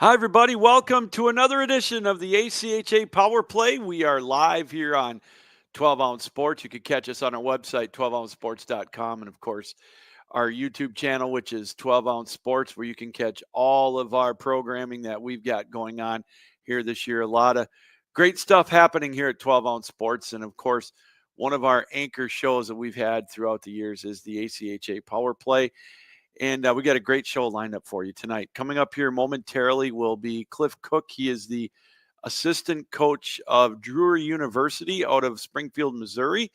Hi, everybody. Welcome to another edition of the ACHA Power Play. We are live here on 12 Ounce Sports. You can catch us on our website, 12ouncesports.com, and of course, our YouTube channel, which is 12 Ounce Sports, where you can catch all of our programming that we've got going on here this year. A lot of great stuff happening here at 12 Ounce Sports. And of course, one of our anchor shows that we've had throughout the years is the ACHA Power Play. And we got a great show lined up for you tonight. Coming up here momentarily will be Cliff Cook. He is the assistant coach of Drury University out of Springfield, Missouri.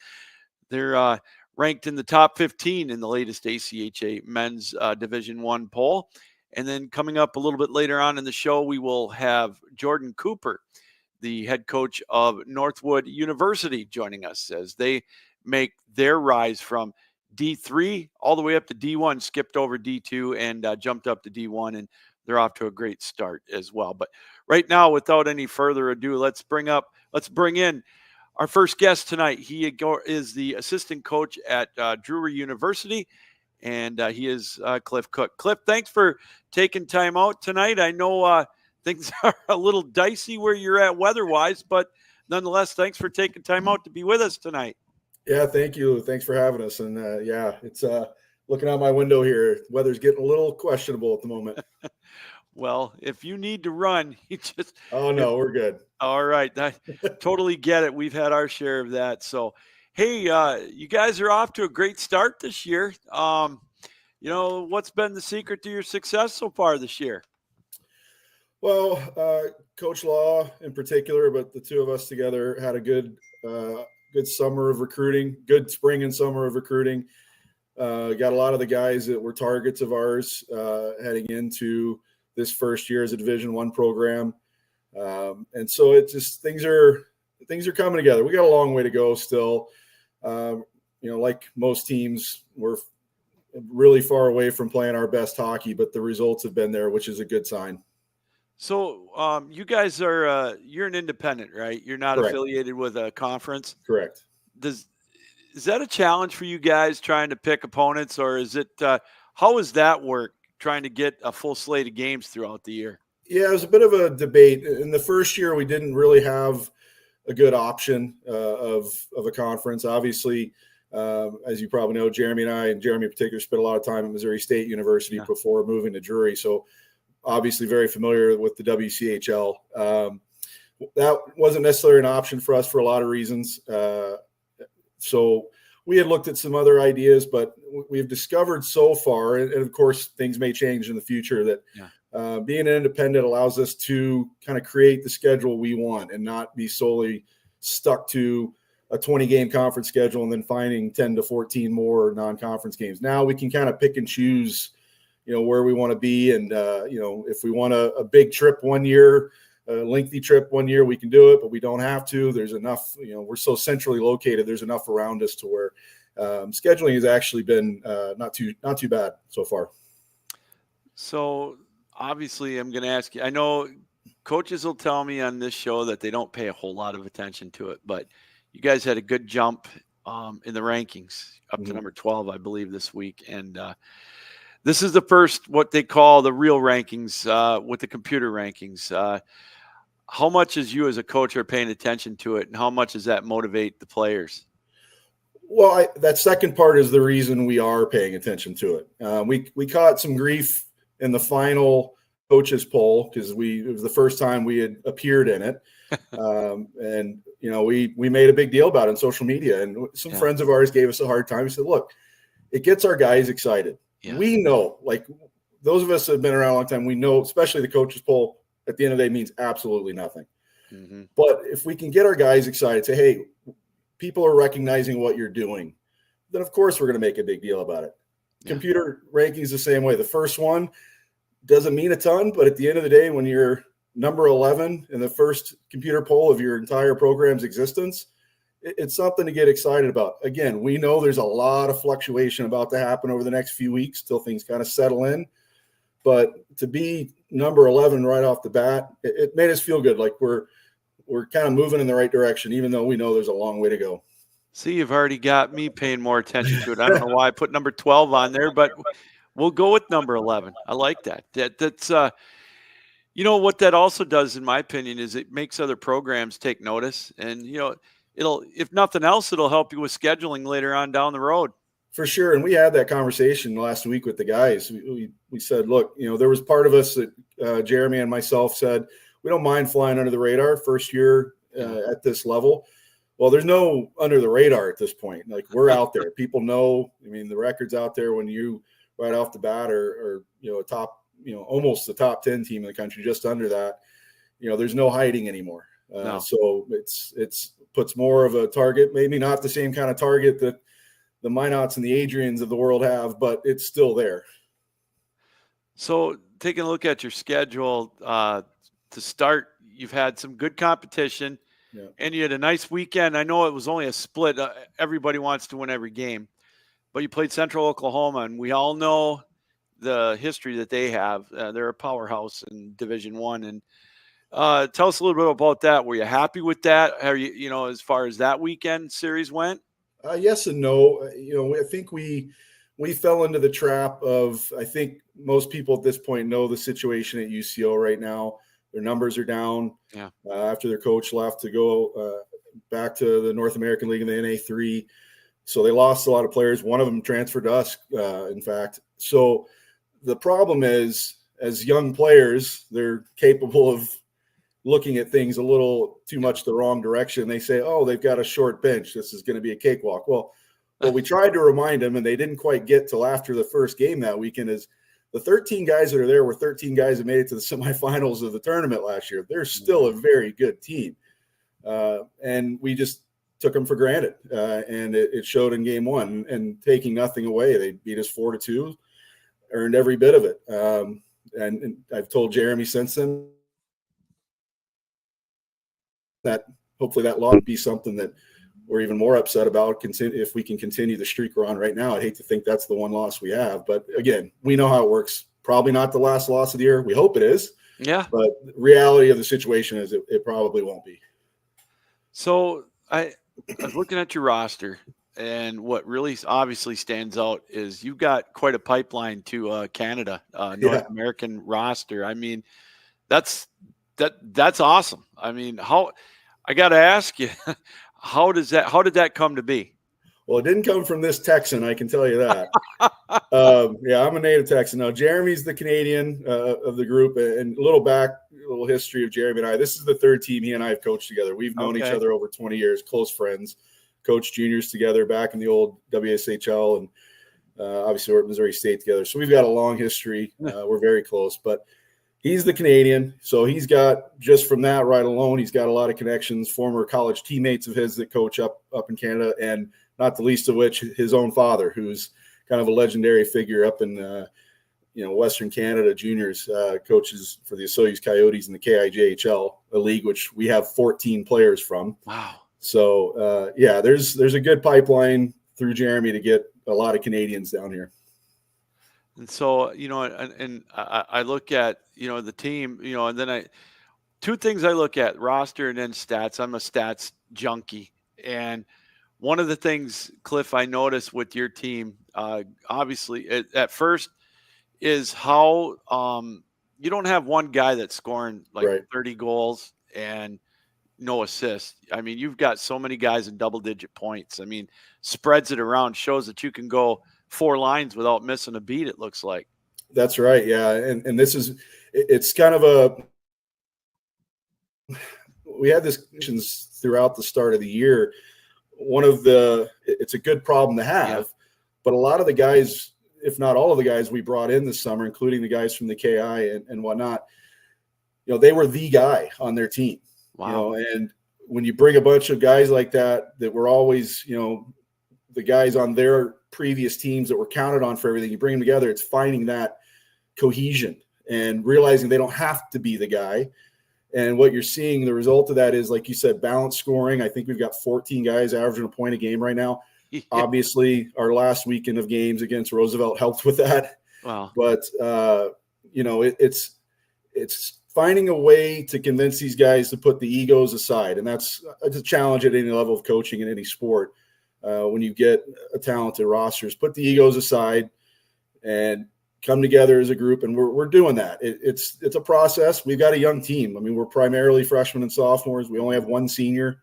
They're ranked in the top 15 in the latest ACHA men's Division I poll. And then coming up a little bit later on in the show, we will have Jorden Cooper, the head coach of Northwood University, joining us as they make their rise from D3 all the way up to D1, skipped over D2 and jumped up to D1, and they're off to a great start as well. But right now, without any further ado, let's bring in our first guest tonight. He is the assistant coach at Drury University, and he is Cliff Cook. Cliff, thanks for taking time out tonight. I know things are a little dicey where you're at weather-wise, but nonetheless, thanks for taking time out to be with us tonight. Yeah, thank you. Thanks for having us. And it's looking out my window here. Weather's getting a little questionable at the moment. Well, if you need to run, you just. Oh, no, we're good. All right. I totally get it. We've had our share of that. So, hey, you guys are off to a great start this year. What's been the secret to your success so far this year? Well, Coach Law in particular, but the two of us together had a good summer of recruiting, good spring and summer of recruiting. Got a lot of the guys that were targets of ours heading into this first year as a Division I program. And so it just things are coming together. We got a long way to go still. Like most teams, we're really far away from playing our best hockey, but the results have been there, which is a good sign. So you guys are you're an independent, right? You're not Correct. affiliated with a conference. Correct. Is that a challenge for you guys trying to pick opponents, or is it how does that work, trying to get a full slate of games throughout the year? Yeah, it was a bit of a debate. In the first year, we didn't really have a good option of a conference. Obviously, as you probably know, Jeremy in particular, spent a lot of time at Missouri State University before moving to Drury. So obviously very familiar with the WCHL. That wasn't necessarily an option for us for a lot of reasons. So we had looked at some other ideas, but we've discovered so far, and of course things may change in the future, that being an independent allows us to kind of create the schedule we want and not be solely stuck to a 20-game conference schedule and then finding 10 to 14 more non-conference games. Now we can kind of pick and choose where we want to be. And, if we want a big trip one year, a lengthy trip one year, we can do it, but we don't have to. There's enough, we're so centrally located. There's enough around us to where scheduling has actually been not too bad so far. So obviously I'm going to ask you, I know coaches will tell me on this show that they don't pay a whole lot of attention to it, but you guys had a good jump in the rankings up to number 12, I believe, this week. And, this is the first, what they call the real rankings with the computer rankings. How much as you as a coach are paying attention to it, and how much does that motivate the players? Well, that second part is the reason we are paying attention to it. We caught some grief in the final coaches poll because it was the first time we had appeared in it. And, we made a big deal about it on social media, and some friends of ours gave us a hard time. We said, look, it gets our guys excited. Yeah. We know, like those of us that have been around a long time, we know, especially the coaches poll at the end of the day means absolutely nothing. Mm-hmm. But if we can get our guys excited, say, hey, people are recognizing what you're doing, then of course we're going to make a big deal about it. Yeah. Computer rankings the same way. The first one doesn't mean a ton, but at the end of the day, when you're number 11 in the first computer poll of your entire program's existence, it's something to get excited about. Again, we know there's a lot of fluctuation about to happen over the next few weeks till things kind of settle in. But to be number 11 right off the bat, it made us feel good. Like we're kind of moving in the right direction, even though we know there's a long way to go. See, you've already got me paying more attention to it. I don't know why I put number 12 on there, but we'll go with number 11. I like that. That's You know what that also does, in my opinion, is it makes other programs take notice, and it'll, if nothing else, it'll help you with scheduling later on down the road. For sure. And we had that conversation last week with the guys. We said, look, there was part of us that Jeremy and myself said, we don't mind flying under the radar first year at this level. Well, there's no under the radar at this point. Like, we're out there. People know. I mean, the record's out there when you right off the bat are a top, almost the top 10 team in the country, just under that. There's no hiding anymore. No. So it's puts more of a target, maybe not the same kind of target that the Minots and the Adrians of the world have, but it's still there. So taking a look at your schedule to start, you've had some good competition. Yeah. And you had a nice weekend. I know it was only a split. Everybody wants to win every game. But you played Central Oklahoma, and we all know the history that they have. They're a powerhouse in Division I. And tell us a little bit about that. Were you happy with that? Are you, as far as that weekend series went? Yes and no. I think we fell into the trap of, I think most people at this point know the situation at UCO right now. Their numbers are down after their coach left to go back to the North American League in the NA3. So they lost a lot of players. One of them transferred to us, in fact. So the problem is, as young players, they're capable of looking at things a little too much the wrong direction. They say, oh, they've got a short bench. This is going to be a cakewalk. Well, we tried to remind them, and they didn't quite get till after the first game that weekend, is the 13 guys that are there were 13 guys that made it to the semifinals of the tournament last year. They're still a very good team. And we just took them for granted. And it showed in game one. And taking nothing away, they beat us 4-2, earned every bit of it. And I've told Jeremy since then that hopefully that loss would be something that we're even more upset about if we can continue the streak we're on right now. I'd hate to think that's the one loss we have. But again, we know how it works. Probably not the last loss of the year. We hope it is. Yeah. But the reality of the situation is it probably won't be. So I was looking at your roster, and what really obviously stands out is you've got quite a pipeline to Canada, North American roster. I mean, that's awesome. I mean, I got to ask you, how did that come to be? Well, it didn't come from this Texan, I can tell you that. I'm a native Texan. Now, Jeremy's the Canadian of the group, and a little history of Jeremy and I. This is the third team he and I have coached together. We've known each other over 20 years, close friends, coached juniors together back in the old WSHL, and obviously we're at Missouri State together. So we've got a long history. We're very close, but he's the Canadian. So he's got, just from that right alone, he's got a lot of connections, former college teammates of his that coach up in Canada, and not the least of which his own father, who's kind of a legendary figure up in Western Canada juniors, coaches for the Soyuz Coyotes in the KIJHL, a league which we have 14 players from. Wow. So there's a good pipeline through Jeremy to get a lot of Canadians down here. And so, and I look at, the team, and then two things I look at: roster and then stats. I'm a stats junkie. And one of the things, Cliff, I noticed with your team, obviously at first, is how you don't have one guy that's scoring 30 goals and no assists. I mean, you've got so many guys in double-digit points. I mean, spreads it around, shows that you can go 4 lines without missing a beat, it looks like. That's right, yeah. And it's kind of we had this throughout the start of the year. It's a good problem to have, but a lot of the guys, if not all of the guys we brought in this summer, including the guys from the KI and whatnot, they were the guy on their team. Wow. And when you bring a bunch of guys like that were always, the guys on their previous teams that were counted on for everything, you bring them together, it's finding that cohesion and realizing they don't have to be the guy. And what you're seeing, the result of that is, like you said, balanced scoring. I think we've got 14 guys averaging a point a game right now. Obviously, our last weekend of games against Roosevelt helped with that. Wow. But, it's finding a way to convince these guys to put the egos aside. And that's a challenge at any level of coaching in any sport. When you get a talented rosters, put the egos aside and come together as a group, and we're doing that. It's a process. We've got a young team. I mean, we're primarily freshmen and sophomores. We only have one senior.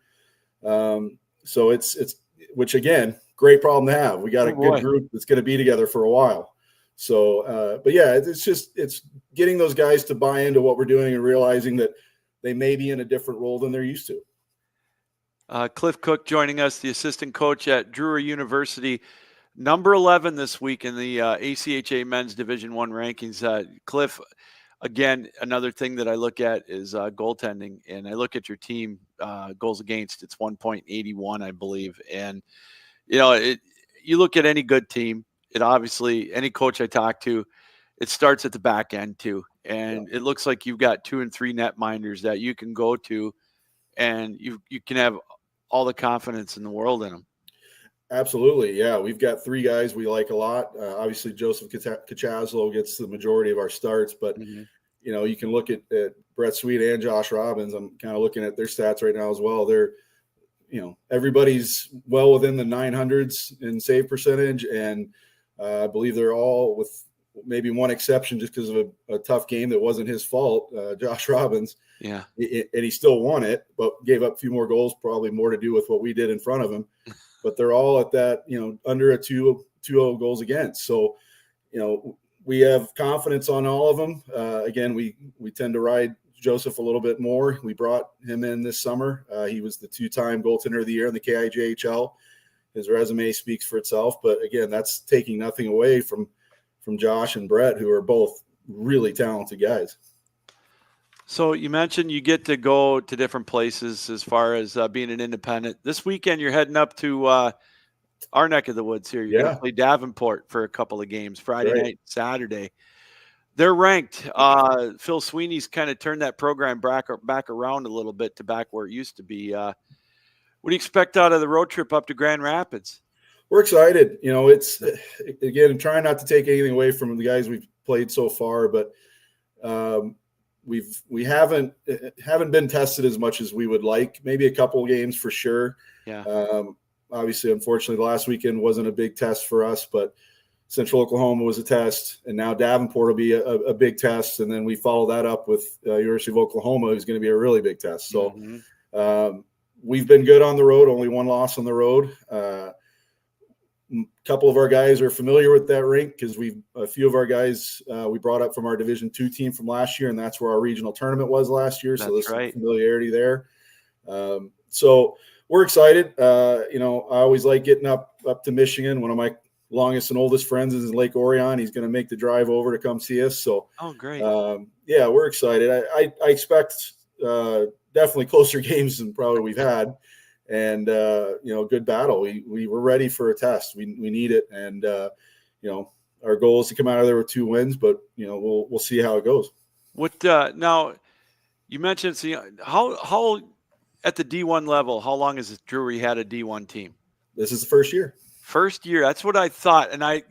So it's which again, great problem to have. We got a good group that's going to be together for a while. So, but yeah, it's getting those guys to buy into what we're doing and realizing that they may be in a different role than they're used to. Cliff Cook joining us, the assistant coach at Drury University, number 11 this week in the ACHA Men's Division I rankings. Cliff, again, another thing that I look at is goaltending, and I look at your team goals against. It's 1.81, I believe, and you look at any good team. It obviously, any coach I talk to, it starts at the back end too, and it looks like you've got 2 and 3 net minders that you can go to, and you can have all the confidence in the world in them. Absolutely. Yeah. We've got 3 guys we like a lot. Obviously Joseph Kachaslo gets the majority of our starts, but you can look at Brett Sweet and Josh Robbins. I'm kind of looking at their stats right now as well. They're, everybody's well within the 900s in save percentage. And I believe they're all, with maybe one exception, just because of a tough game that wasn't his fault, Josh Robbins. Yeah. And he still won it, but gave up a few more goals, probably more to do with what we did in front of him. But they're all at that, under a 2-0 goals against. So, we have confidence on all of them. Again, we tend to ride Joseph a little bit more. We brought him in this summer. He was the 2-time goaltender of the year in the KIJHL. His resume speaks for itself. But again, that's taking nothing away from Josh and Brett, who are both really talented guys. So you mentioned you get to go to different places as far as being an independent. This weekend, you're heading up to our neck of the woods here. You're going to play Davenport for a couple of games, Friday night, Saturday. They're ranked. Phil Sweeney's kind of turned that program back around a little bit to back where it used to be. What do you expect out of the road trip up to Grand Rapids? We're excited. It's, again, trying not to take anything away from the guys we've played so far, but we haven't been tested as much as we would like. Maybe a couple games for sure. Yeah. Obviously, unfortunately, the last weekend wasn't a big test for us, but Central Oklahoma was a test, and now Davenport will be a big test, and then we follow that up with University of Oklahoma, who's going to be a really big test. So we've been good on the road, only 1 loss on the road. A couple of our guys are familiar with that rink because a few of our guys we brought up from our Division II team from last year, and that's where our regional tournament was last year. So there's some familiarity there. So we're excited. I always like getting up to Michigan. One of my longest and oldest friends is in Lake Orion. He's going to make the drive over to come see us. So, great. Yeah, we're excited. I expect definitely closer games than probably we've had, and good battle. We were ready for a test. We need it, and our goal is to come out of there with 2 wins. But we'll see how it goes. What now? You mentioned how at the D1 level, how long has Drury had a D1 team? This is the first year. First year. That's what I thought. And I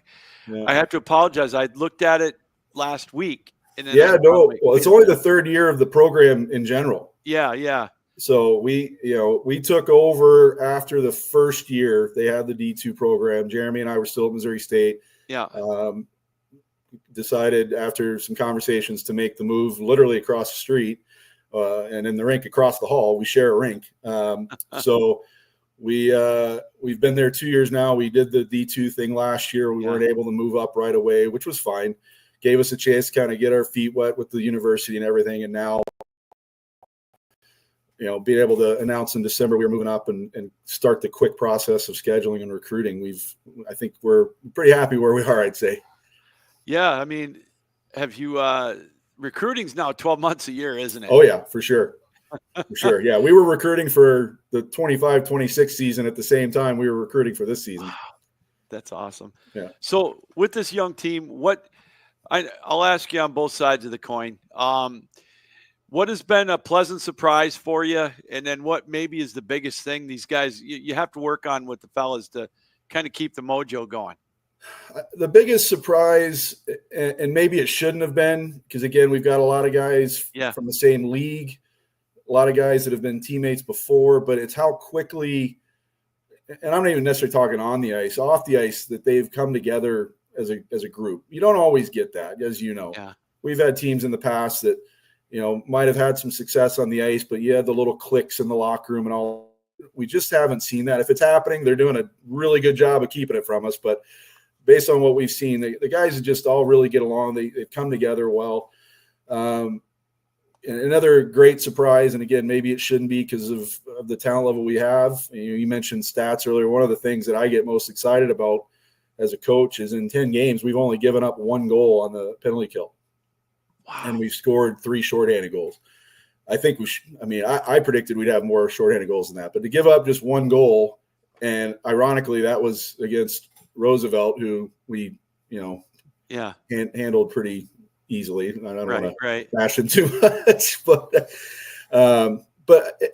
have to apologize. I looked at it last week. And then well, it's only the 3rd year of the program in general. Yeah. So we took over after the first year. They had the D2 program. Jeremy and I were still at Missouri State. Yeah. Decided after some conversations to make the move literally across the street. And in the rink across the hall, we share a rink. So we've been there 2 years now. We did the D2 thing last year. We weren't able to move up right away, which was fine. Gave us a chance to kind of get our feet wet with the university and everything. And now, being able to announce in December we were moving up and start the quick process of scheduling and recruiting. I think we're pretty happy where we are, I'd say. Yeah. I mean, have you recruiting's now 12 months a year, isn't it? Oh yeah, for sure. For sure. Yeah. We were recruiting for the 25-26 season at the same time we were recruiting for this season. Wow. That's awesome. Yeah. So with this young team, I'll ask you on both sides of the coin. What has been a pleasant surprise for you? And then what maybe is the biggest thing these guys, you have to work on with the fellas to kind of keep the mojo going? The biggest surprise, and maybe it shouldn't have been, because again, we've got a lot of guys from the same league, a lot of guys that have been teammates before, but it's how quickly, and I'm not even necessarily talking on the ice, off the ice, that they've come together as a group. You don't always get that, as you know. Yeah. We've had teams in the past that, might have had some success on the ice, but you had the little cliques in the locker room and all. We just haven't seen that. If it's happening, they're doing a really good job of keeping it from us. But based on what we've seen, the guys just all really get along. They've come together well. And another great surprise, and again, maybe it shouldn't be because of the talent level we have. You mentioned stats earlier. One of the things that I get most excited about as a coach is in 10 games, we've only given up 1 goal on the penalty kill. Wow. And we've scored 3 shorthanded goals. I think I predicted we'd have more shorthanded goals than that. But to give up just 1 goal, and ironically, that was against Roosevelt, who we, handled pretty easily. I don't want to bash him too much, but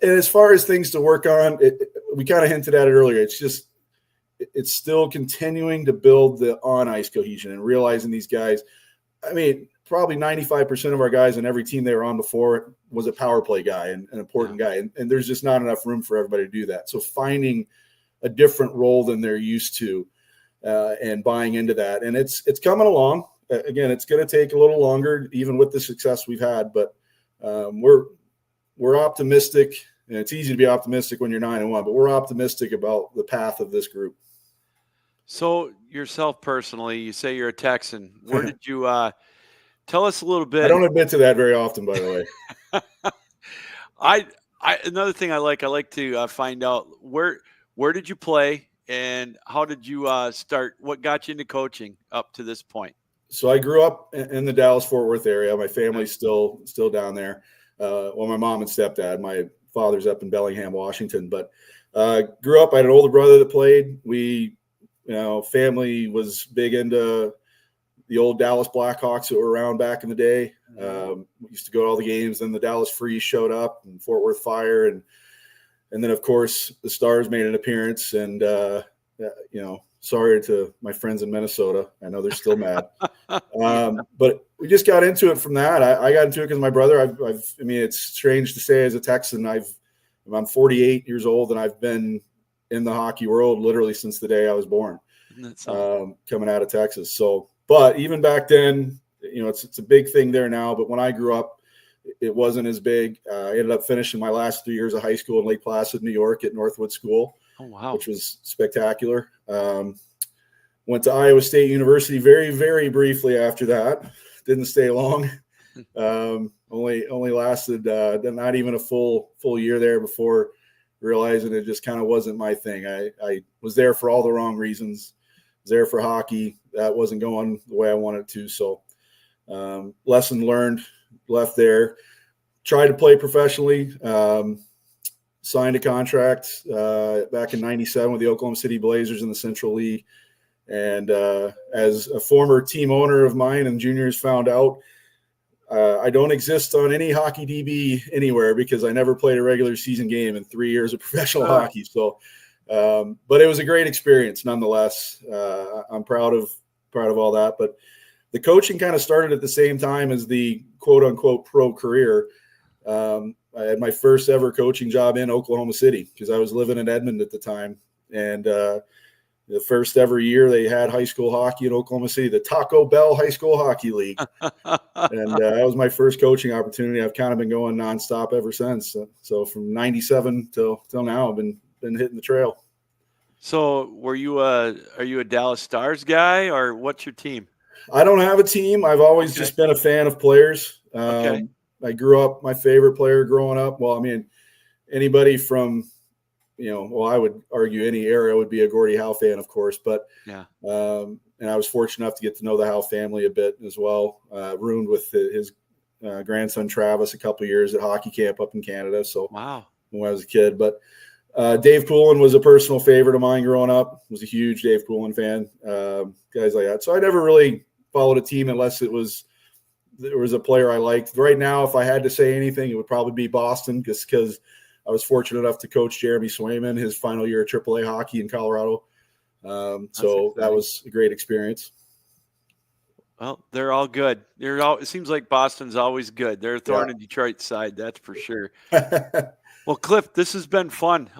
as far as things to work on, we kind of hinted at it earlier. It's still continuing to build the on ice cohesion and realizing these guys. I mean, probably 95% of our guys in every team they were on before was a power play guy and an important guy. And there's just not enough room for everybody to do that. So finding a different role than they're used to and buying into that. And it's coming along. Again, it's going to take a little longer, even with the success we've had, but we're optimistic, and it's easy to be optimistic when you're 9-1, but we're optimistic about the path of this group. So yourself personally, you say you're a Texan. Where did you tell us a little bit? I don't admit to that very often, by the way. Another thing I like to find out where did you play and how did you start? What got you into coaching up to this point? So I grew up in the Dallas-Fort Worth area. My family's still down there. My mom and stepdad. My father's up in Bellingham, Washington. But grew up. I had an older brother that played. Family was big into the old Dallas Blackhawks that were around back in the day. We used to go to all the games. Then the Dallas Freeze showed up and Fort Worth Fire. And then, of course, the Stars made an appearance. And, sorry to my friends in Minnesota. I know they're still mad. But we just got into it from that. I got into it because my brother, it's strange to say as a Texan, I'm 48 years old and I've been in the hockey world literally since the day I was born, coming out of Texas. So, but even back then, it's a big thing there now. But when I grew up, it wasn't as big. I ended up finishing my last 3 years of high school in Lake Placid, New York at Northwood School. Oh, wow. Which was spectacular. Went to Iowa State University very, very briefly after that. Didn't stay long. Only lasted not even a full year there before realizing it just kind of wasn't my thing. I was there for all the wrong reasons. Was there for hockey. That wasn't going the way I wanted to. So lesson learned, left there. Tried to play professionally. Signed a contract back in '97 with the Oklahoma City Blazers in the Central League. And as a former team owner of mine and juniors found out, I don't exist on any hockey DB anywhere because I never played a regular season game in 3 years of professional hockey. So, but it was a great experience nonetheless. I'm proud of all that. But the coaching kind of started at the same time as the quote unquote pro career. I had my first ever coaching job in Oklahoma City because I was living in Edmond at the time. And the first ever year they had high school hockey in Oklahoma City, the Taco Bell High School Hockey League. And that was my first coaching opportunity. I've kind of been going nonstop ever since. So from 97 till now, I've been hitting the trail. So are you a Dallas Stars guy or what's your team? I don't have a team. I've always just been a fan of players. I grew up, my favorite player growing up. Well, anybody from, I would argue any era would be a Gordie Howe fan, of course. But and I was fortunate enough to get to know the Howe family a bit as well. Roomed with his grandson Travis a couple of years at hockey camp up in Canada. So wow, when I was a kid, but Dave Poulin was a personal favorite of mine growing up. Was a huge Dave Poulin fan. Guys like that. So I never really followed a team unless there was a player I liked. Right now, if I had to say anything, it would probably be Boston because I was fortunate enough to coach Jeremy Swayman his final year of AAA hockey in Colorado. So that was a great experience. Well, they're all good. It seems like Boston's always good. They're a thorn in Detroit's side, that's for sure. Well, Cliff, this has been fun.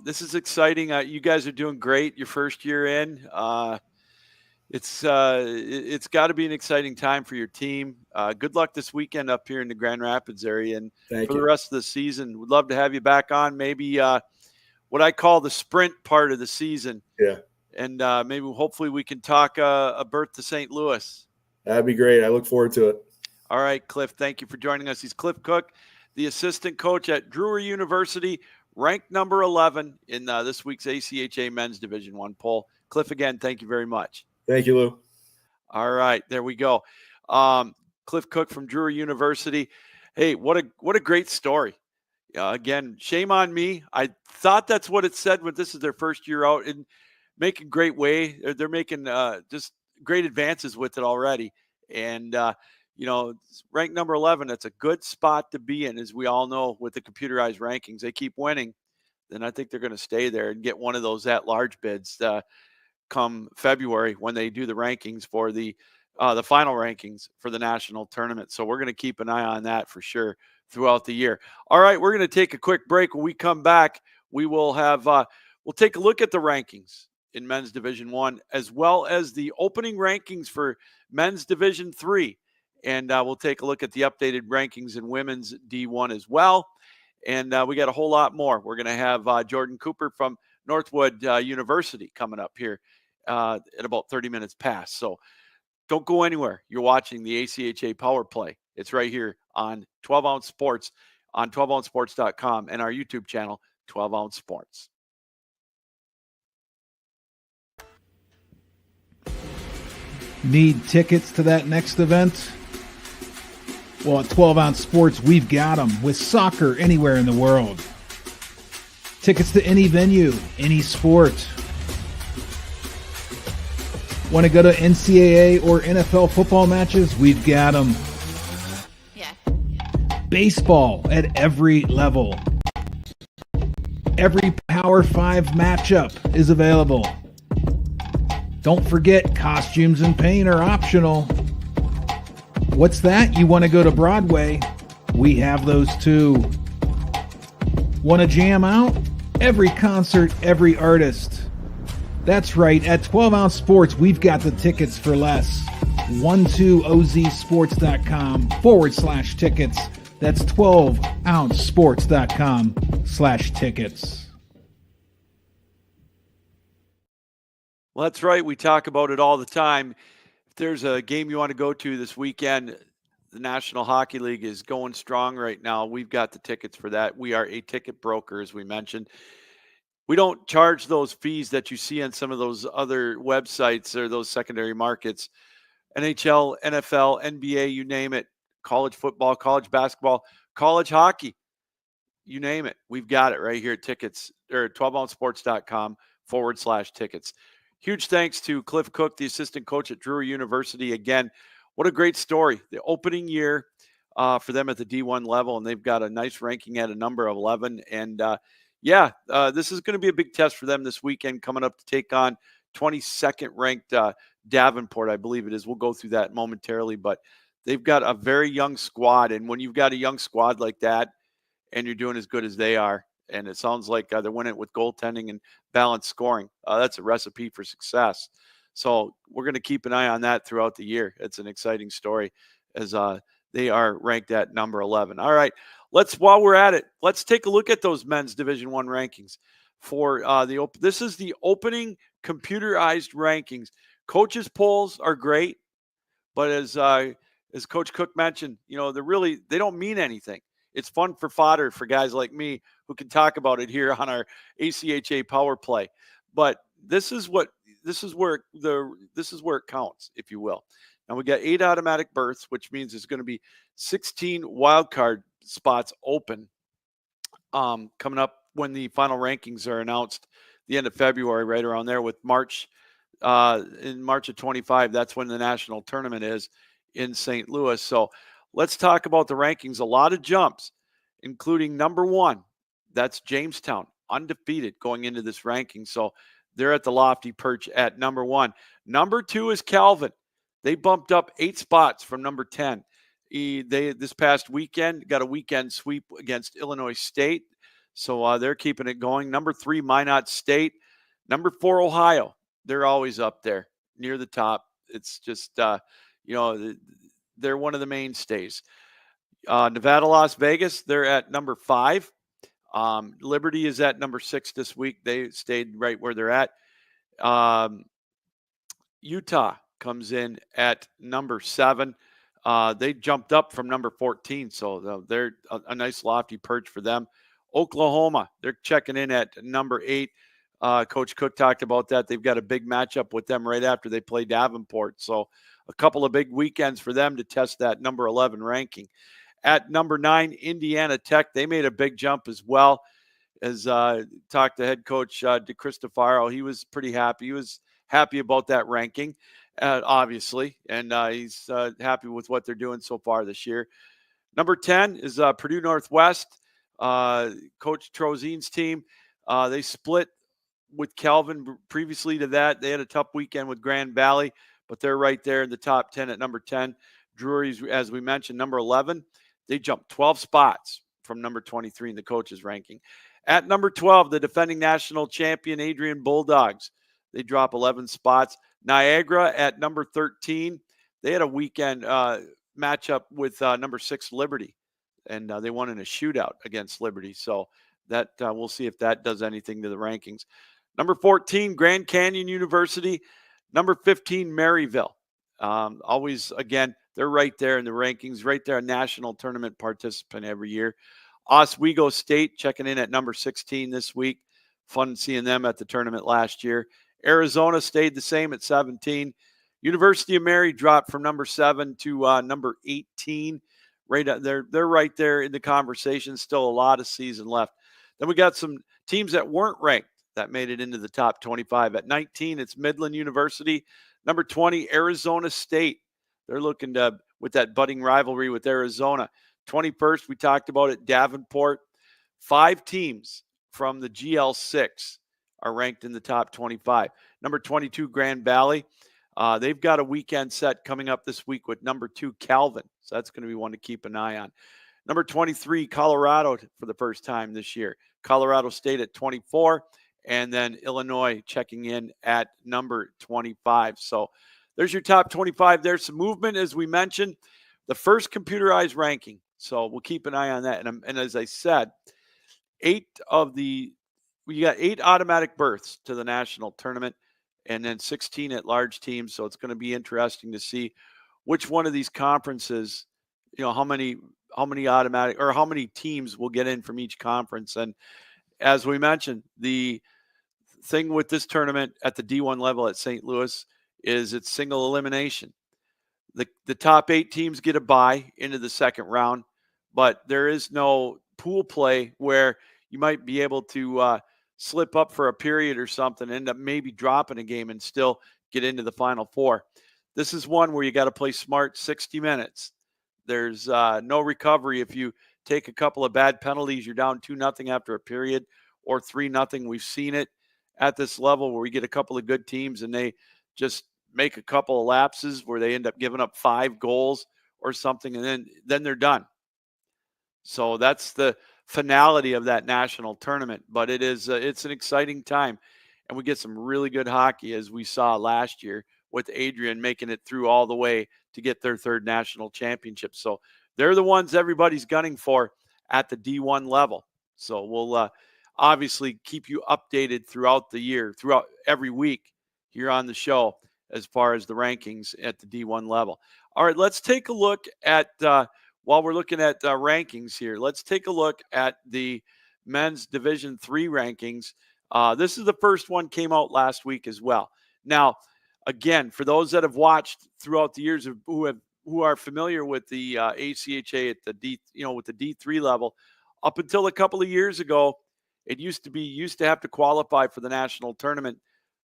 This is exciting. You guys are doing great. Your first year in. It's got to be an exciting time for your team. Good luck this weekend up here in the Grand Rapids area, and Thank for you. the rest of the season. We'd love to have you back on. Maybe what I call the sprint part of the season. Yeah. And maybe hopefully we can talk a berth to St. Louis. That'd be great. I look forward to it. All right, Cliff, thank you for joining us. He's Cliff Cook, the assistant coach at Drury University, ranked number 11 in this week's ACHA Men's Division I poll. Cliff, again, thank you very much. Thank you, Lou. All right, there we go. Cliff Cook from Drury University. Hey, what a great story. Again, shame on me. I thought that's what it said when this is their first year out and making great way. They're making just great advances with it already. And, ranked number 11, that's a good spot to be in, as we all know with the computerized rankings. They keep winning, then I think they're going to stay there and get one of those at-large bids come February when they do the rankings for the final rankings for the national tournament. So we're going to keep an eye on that for sure throughout the year. All right, we're going to take a quick break. When we come back, we will have we'll take a look at the rankings in Men's Division I, as well as the opening rankings for Men's Division III. And we'll take a look at the updated rankings in Women's D1 as well. And we got a whole lot more. We're going to have Jorden Cooper from Northwood University coming up here at about 30 minutes past. So don't go anywhere. You're watching the ACHA Power Play. It's right here on 12 Ounce Sports, on 12ouncesports.com, and our YouTube channel, 12 Ounce Sports. Need tickets to that next event? Well, at 12 Ounce Sports, we've got them with soccer anywhere in the world. Tickets to any venue, any sport. Want to go to NCAA or NFL football matches? We've got them. Yeah. Baseball at every level. Every Power 5 matchup is available. Don't forget, costumes and paint are optional. What's that? You want to go to Broadway? We have those too. Want to jam out? Every concert, every artist. That's right, at 12 Ounce Sports, we've got the tickets for less. 12ozsports.com/tickets. That's 12ouncesports.com/tickets. Well, that's right. We talk about it all the time. If there's a game you want to go to this weekend, the National Hockey League is going strong right now. We've got the tickets for that. We are a ticket broker, as we mentioned. We don't charge those fees that you see on some of those other websites or those secondary markets. NHL, NFL, NBA, you name it. College football, college basketball, college hockey, you name it. We've got it right here at tickets or 12ouncesports.com/tickets. Huge thanks to Cliff Cook, the assistant coach at Drury University. Again, what a great story. The opening year for them at the D1 level, and they've got a nice ranking at a number of 11. And this is going to be a big test for them this weekend, coming up to take on 22nd ranked Davenport, I believe it is. We'll go through that momentarily, but they've got a very young squad. And when you've got a young squad like that and you're doing as good as they are, and it sounds like they're winning with goaltending and balanced scoring, that's a recipe for success. So we're going to keep an eye on that throughout the year. It's an exciting story as they are ranked at number 11. All right, while we're at it, let's take a look at those men's Division I rankings for this is the opening computerized rankings. Coaches polls are great, but as Coach Cook mentioned, they don't mean anything. It's fun for fodder for guys like me who can talk about it here on our ACHA Power Play. But this is where it counts, if you will. Now we got 8 automatic berths, which means there's going to be 16 wild card spots open coming up when the final rankings are announced the end of February, right around there with March. In March of 25, that's when the national tournament is in St. Louis. So let's talk about the rankings. A lot of jumps, including number 1. That's Jamestown, undefeated going into this ranking. So they're at the lofty perch at number 1. Number 2 is Calvin. They bumped up 8 spots from number 10. They this past weekend got a weekend sweep against Illinois State. So they're keeping it going. Number 3, Minot State. Number 4, Ohio. They're always up there. near the top. It's just, they're one of the mainstays. Nevada, Las Vegas, they're at number 5. Liberty is at number 6 this week. They stayed right where they're at. Utah comes in at number 7. They jumped up from number 14, so they're a nice lofty perch for them. Oklahoma, they're checking in at number 8. Coach Cook talked about that. They've got a big matchup with them right after they play Davenport. So a couple of big weekends for them to test that number 11 ranking. At number 9, Indiana Tech, they made a big jump as well. As talked to head coach DeCristofaro, he was pretty happy. He was happy about that ranking, obviously, and he's happy with what they're doing so far this year. Number 10 is Purdue Northwest, Coach Trozine's team. They split with Calvin previously to that. They had a tough weekend with Grand Valley, but they're right there in the top 10 at number 10. Drury's, as we mentioned, number 11. They jumped 12 spots from number 23 in the coaches ranking. At number 12, the defending national champion Adrian Bulldogs. They drop 11 spots. Niagara at number 13. They had a weekend matchup with number 6 Liberty, and they won in a shootout against Liberty. So that we'll see if that does anything to the rankings. Number 14, Grand Canyon University. Number 15, Maryville. Always, again, they're right there in the rankings, right there, a national tournament participant every year. Oswego State checking in at number 16 this week. Fun seeing them at the tournament last year. Arizona stayed the same at 17. University of Mary dropped from number 7 to number 18. Right, they're right there in the conversation. Still a lot of season left. Then we got some teams that weren't ranked that made it into the top 25. At 19, it's Midland University. Number 20, Arizona State. They're looking to, with that budding rivalry with Arizona. 21st, we talked about it, Davenport. 5 teams from the GL6 are ranked in the top 25. Number 22, Grand Valley. They've got a weekend set coming up this week with number 2, Calvin. So that's going to be one to keep an eye on. Number 23, Colorado for the first time this year. Colorado State at 24. And then Illinois checking in at number 25. So there's your top 25. There's some movement, as we mentioned. The first computerized ranking. So we'll keep an eye on that. And as I said, we got 8 automatic berths to the national tournament and then 16 at large teams. So it's going to be interesting to see which one of these conferences, how many automatic or how many teams will get in from each conference. And as we mentioned, the thing with this tournament at the D1 level at St. Louis is it's single elimination. The top 8 teams get a bye into the second round, but there is no pool play where you might be able to slip up for a period or something, end up maybe dropping a game and still get into the Final Four. This is one where you got to play smart 60 minutes. There's no recovery. If you take a couple of bad penalties, you're down 2-0 after a period or 3-0. We've seen it at this level where we get a couple of good teams and they just make a couple of lapses where they end up giving up 5 goals or something, and then they're done. So that's the finality of that national tournament. But it's an exciting time, and we get some really good hockey, as we saw last year with Adrian making it through all the way to get their 3rd national championship. So they're the ones everybody's gunning for at the D1 level. So we'll obviously keep you updated throughout the year, throughout every week here on the show as far as the rankings at the D1 level. All right, let's take a look at, while we're looking at rankings here, let's take a look at the men's Division III rankings. This is the first one, came out last week as well. Now, again, for those that have watched throughout the years who are familiar with the ACHA at the with the D3 level, up until a couple of years ago, it used to have to qualify for the national tournament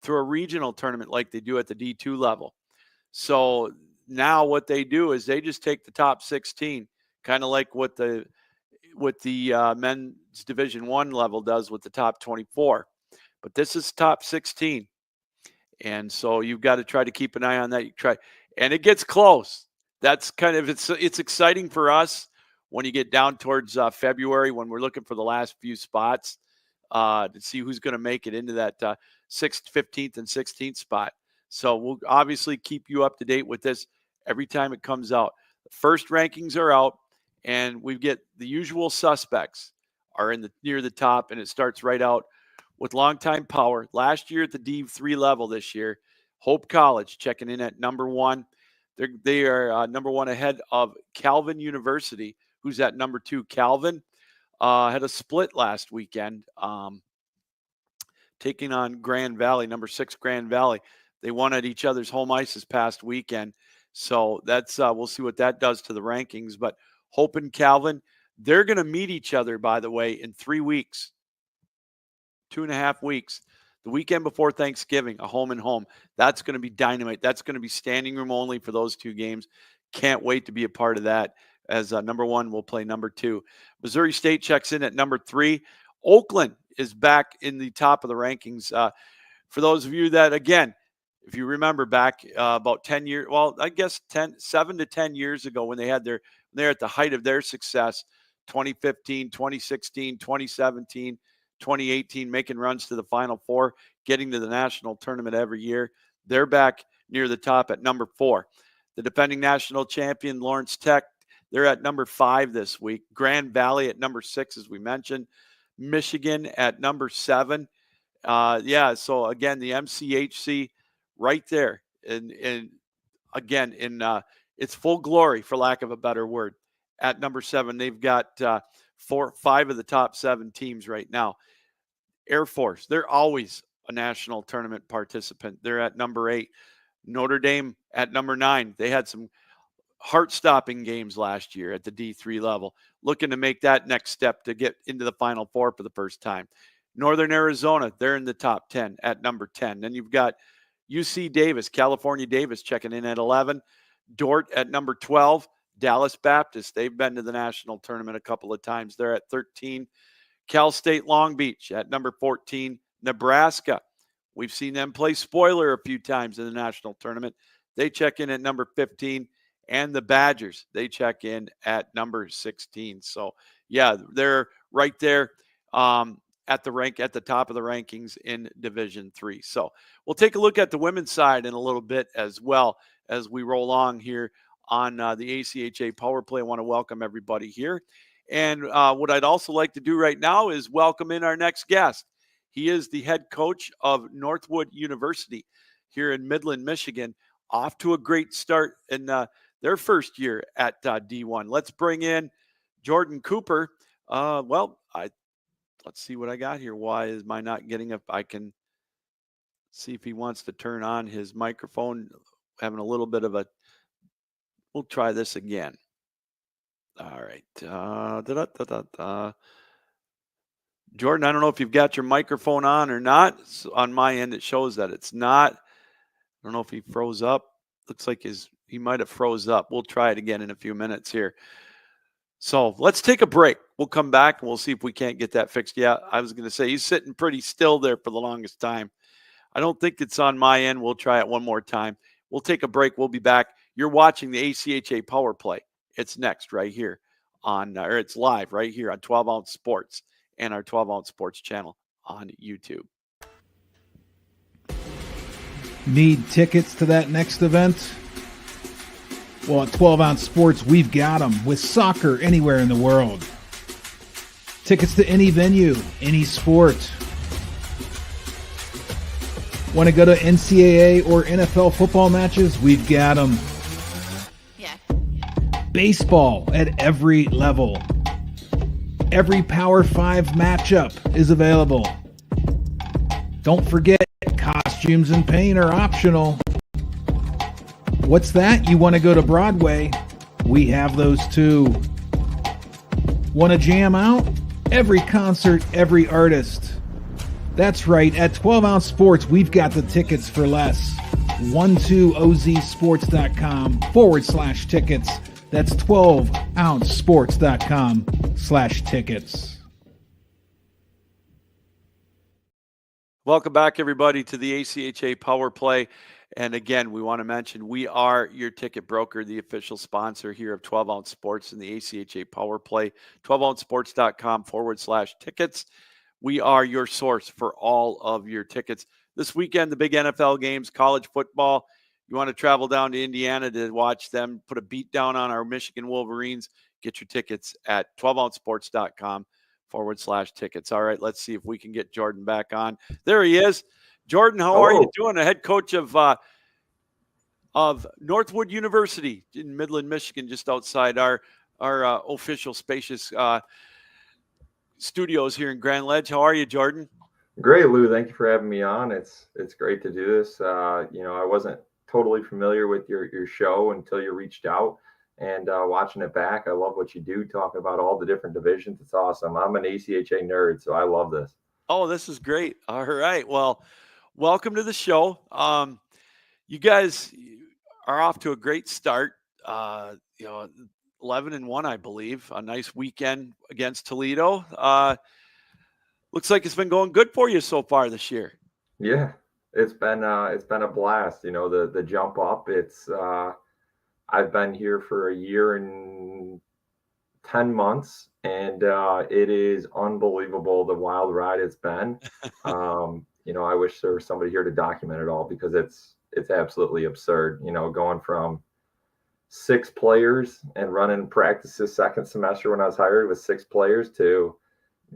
through a regional tournament like they do at the D2 level. So now what they do is they just take the top 16, kind of like what the men's Division I level does with the top 24. But this is top 16. And so you've got to try to keep an eye on that. And it gets close. That's kind of, it's exciting for us when you get down towards February, when we're looking for the last few spots to see who's going to make it into that 6th, 15th, and 16th spot. So we'll obviously keep you up to date with this every time it comes out. The first rankings are out, and we get the usual suspects are near the top, and it starts right out with longtime power. Last year at the D3 level this year, Hope College checking in at number 1. They are number 1 ahead of Calvin University, who's at number 2. Calvin had a split last weekend, taking on Grand Valley, number 6 Grand Valley. They won at each other's home ice this past weekend. So that's we'll see what that does to the rankings. But Hope and Calvin, they're going to meet each other, by the way, in 3 weeks, 2.5 weeks. The weekend before Thanksgiving, a home and home. That's going to be dynamite. That's going to be standing room only for those 2 games. Can't wait to be a part of that. As number 1 will play number 2. Missouri State checks in at number 3. Oakland is back in the top of the rankings. For those of you that, again, if you remember back about 10 years, well, I guess 7 to 10 years ago when they're at the height of their success, 2015, 2016, 2017, 2018, making runs to the Final Four, getting to the national tournament every year. They're back near the top at number 4. The defending national champion, Lawrence Tech, they're at number 5 this week. Grand Valley at number 6, as we mentioned. Michigan at number 7. So again, the MCHC right there. And again, in its full glory, for lack of a better word, at number 7. They've got 5 of the top 7 teams right now. Air Force, they're always a national tournament participant. They're at number 8. Notre Dame at number 9. They had some heart-stopping games last year at the D3 level, looking to make that next step to get into the Final Four for the first time. Northern Arizona, they're in the top 10 at number 10. Then you've got UC Davis, California Davis checking in at 11. Dort at number 12. Dallas Baptist, they've been to the national tournament a couple of times. They're at 13. Cal State Long Beach at number 14. Nebraska, we've seen them play spoiler a few times in the national tournament. They check in at number 15. And the Badgers, they check in at number 16. So, yeah, they're right there at the top of the rankings in Division 3. So we'll take a look at the women's side in a little bit as well as we roll on here on the ACHA Power Play. I want to welcome everybody here. And what I'd also like to do right now is welcome in our next guest. He is the head coach of Northwood University here in Midland, Michigan, off to a great start in their first year at D1. Let's bring in Jorden Cooper. Let's see what I got here. Why is my not getting up? I can see if he wants to turn on his microphone. Having a little bit of we'll try this again. All right. Jorden, I don't know if you've got your microphone on or not. On my end, it shows that it's not. I don't know if he froze up. Looks like he might have froze up. We'll try it again in a few minutes here. So let's take a break. We'll come back and we'll see if we can't get that fixed. Yeah, I was going to say he's sitting pretty still there for the longest time. I don't think it's on my end. We'll try it one more time. We'll take a break. We'll be back. You're watching the ACHA Power Play. It's next right here or it's live right here on 12 Ounce Sports and our 12 Ounce Sports channel on YouTube. Need tickets to that next event? Well, at 12 Ounce Sports, we've got them with soccer anywhere in the world. Tickets to any venue, any sport. Want to go to NCAA or NFL football matches? We've got them. Yeah. Baseball at every level. Every Power 5 matchup is available. Don't forget, costumes and paint are optional. What's that? You want to go to Broadway? We have those too. Want to jam out? Every concert, every artist. That's right. At 12 Ounce Sports, we've got the tickets for less. 12ozsports.com/tickets. That's 12ouncesports.com/tickets. Welcome back, everybody, to the ACHA Power Play. And again, we want to mention we are your ticket broker, the official sponsor here of 12 Ounce Sports and the ACHA Power Play. 12ouncesports.com/tickets. We are your source for all of your tickets. this weekend, the big NFL games, college football. You want to travel down to Indiana to watch them put a beat down on our Michigan Wolverines. Get your tickets at 12ouncesports.com/tickets. All right, let's see if we can get Jorden back on. There he is. Jorden, how are you doing? The head coach of Northwood University in Midland, Michigan, just outside our official spacious studios here in Grand Ledge. How are you, Jorden? Great, Lou. Thank you for having me on. It's great to do this. I wasn't totally familiar with your show until you reached out, and watching it back, I love what you do, talking about all the different divisions. It's awesome. I'm an ACHA nerd, so I love this. Oh, this is great. All right. Well, welcome to the show. You guys are off to a great start. 11-1, I believe. A nice weekend against Toledo. Looks like it's been going good for you so far this year. Yeah, it's been a blast. The jump up. It's I've been here for a year and 10 months, and it is unbelievable the wild ride it's been. I wish there was somebody here to document it all, because it's absolutely absurd. Going from 6 players and running practices second semester when I was hired with 6 players to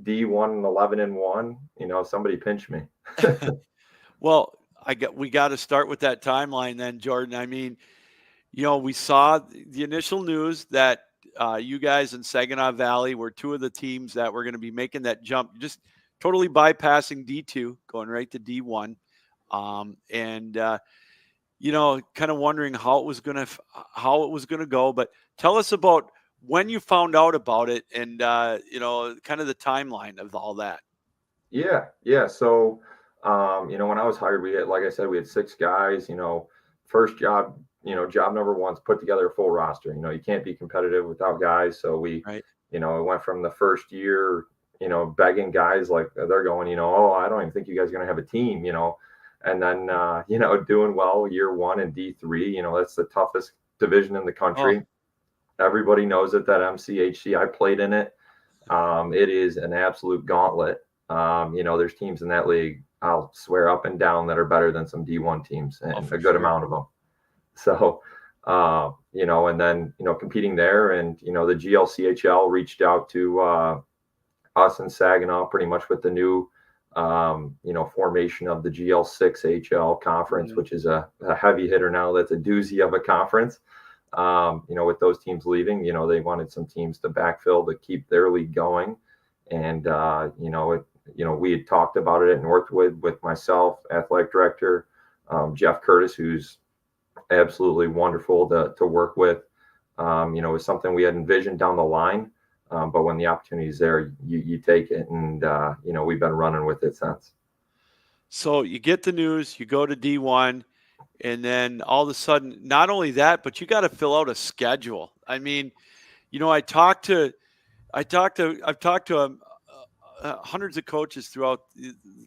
D1 and 11-1. Somebody pinch me. Well, we got to start with that timeline then, Jorden. I mean, we saw the initial news that you guys in Saginaw Valley were 2 of the teams that were going to be making that jump, just totally bypassing D2, going right to D1. Kind of wondering how it was going to go. But tell us about when you found out about it, and kind of the timeline of all that. Yeah. So, when I was hired, we had, like I said, we had 6 guys. First job, job number 1 is put together a full roster. You can't be competitive without guys. So we, right. It went from the first year, begging guys, like they're going, oh, I don't even think you guys are going to have a team, and then, doing well year 1 in D3. That's the toughest division in the country. Oh. Everybody knows it, that MCHC. I played in it. It is an absolute gauntlet. There's teams in that league, I'll swear up and down, that are better than some D1 teams, and a good amount of them. So, and then, competing there, and, the GLCHL reached out to us in Saginaw pretty much with the new, formation of the GL6HL conference, which is a heavy hitter now. That's a doozy of a conference. With those teams leaving, they wanted some teams to backfill to keep their league going. And, we had talked about it at Northwood with myself, athletic director, Jeff Curtis, who's absolutely wonderful to work with. It was something we had envisioned down the line. But when the opportunity is there, you take it. And, we've been running with it since. So you get the news, you go to D1, and then all of a sudden, not only that, but you got to fill out a schedule. I mean, I've talked to hundreds of coaches throughout